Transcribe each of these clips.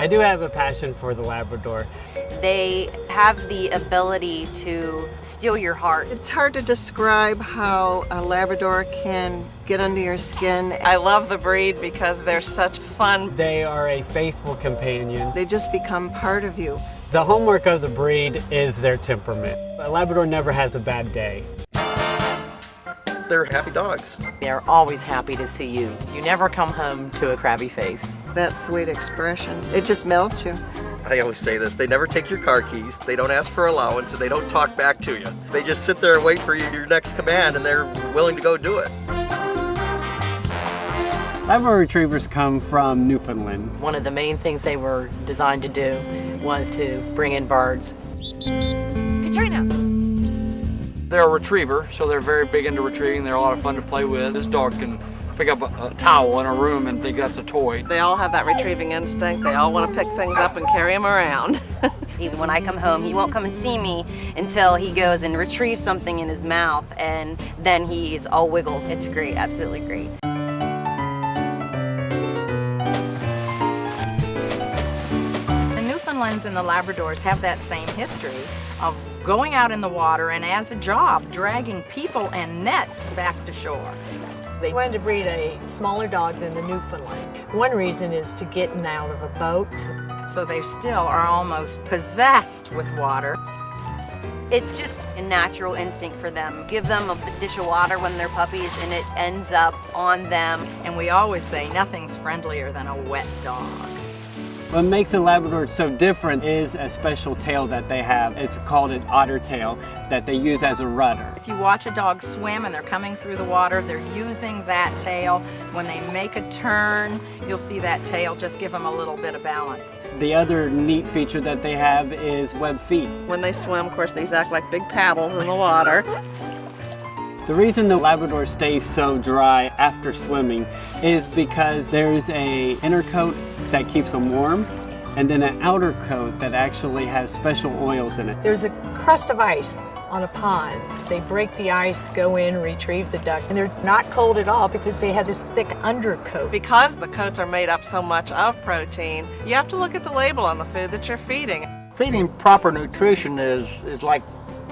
do have a passion for the Labrador. They have the ability to steal your heart. It's hard to describe how a Labrador can get under your skin. I love the breed because they're such fun. They are a faithful companion. They just become part of you. The hallmark of the breed is their temperament. A Labrador never has a bad day. They're happy dogs. They're always happy to see you. You never come home to a crabby face. That sweet expression, it just melts you. I always say this, they never take your car keys, they don't ask for allowance, and they don't talk back to you. They just sit there and wait for your next command, and they're willing to go do it. Labrador Retrievers come from Newfoundland. One of the main things they were designed to do was to bring in birds. Katrina! They're a retriever, so they're very big into retrieving. They're a lot of fun to play with. This dog can pick up a towel in a room and think that's a toy. They all have that retrieving instinct. They all want to pick things up and carry them around. When I come home, he won't come and see me until he goes and retrieves something in his mouth, and then he's all wiggles. It's great, absolutely great. The Newfoundlands and the Labradors have that same history of going out in the water and as a job, dragging people and nets back to shore. They wanted to breed a smaller dog than the Newfoundland. One reason is to get in and out of a boat. So they still are almost possessed with water. It's just a natural instinct for them. Give them a dish of water when they're puppies and it ends up on them. And we always say nothing's friendlier than a wet dog. What makes a Labrador so different is a special tail that they have. It's called an otter tail that they use as a rudder. If you watch a dog swim and they're coming through the water, they're using that tail. When they make a turn, you'll see that tail just give them a little bit of balance. The other neat feature that they have is webbed feet. When they swim, of course, these act like big paddles in the water. The reason the Labrador stays so dry after swimming is because there's a inner coat that keeps them warm and then an outer coat that actually has special oils in it. There's a crust of ice on a pond. They break the ice, go in, retrieve the duck, and they're not cold at all because they have this thick undercoat. Because the coats are made up so much of protein, you have to look at the label on the food that you're feeding. Feeding proper nutrition is like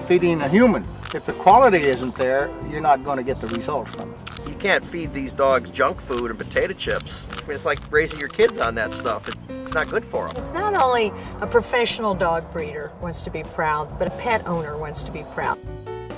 feeding a human. If the quality isn't there, you're not going to get the results from it. You can't feed these dogs junk food and potato chips. I mean, it's like raising your kids on that stuff. It's not good for them. It's not only a professional dog breeder wants to be proud, but a pet owner wants to be proud.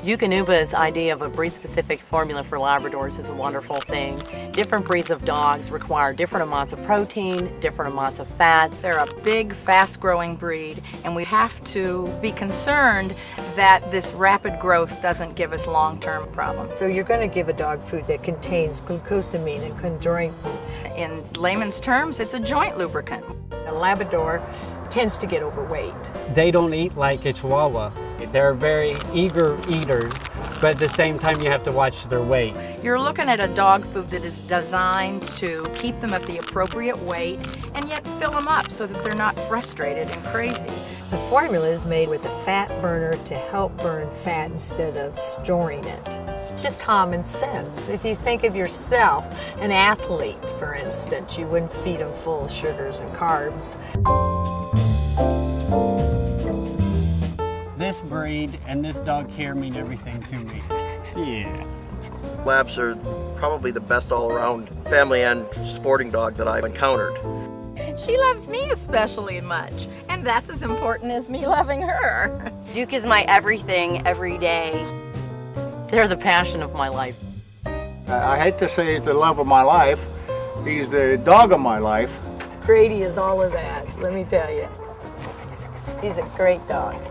Yukonuba's idea of a breed-specific formula for Labradors is a wonderful thing. Different breeds of dogs require different amounts of protein, different amounts of fats. They're a big, fast-growing breed, and we have to be concerned that this rapid growth doesn't give us long-term problems. So you're going to give a dog food that contains glucosamine and chondroitin. In layman's terms, it's a joint lubricant. A Labrador tends to get overweight. They don't eat like a Chihuahua. They're very eager eaters, but at the same time you have to watch their weight. You're looking at a dog food that is designed to keep them at the appropriate weight and yet fill them up so that they're not frustrated and crazy. The formula is made with a fat burner to help burn fat instead of storing it. It's just common sense. If you think of yourself, an athlete, for instance, you wouldn't feed them full of sugars and carbs. This breed and this dog here mean everything to me. Yeah. Labs are probably the best all-around family and sporting dog that I've encountered. She loves me especially much, and that's as important as me loving her. Duke is my everything every day. They're the passion of my life. I hate to say it's the love of my life. He's the dog of my life. Grady is all of that, let me tell you. He's a great dog.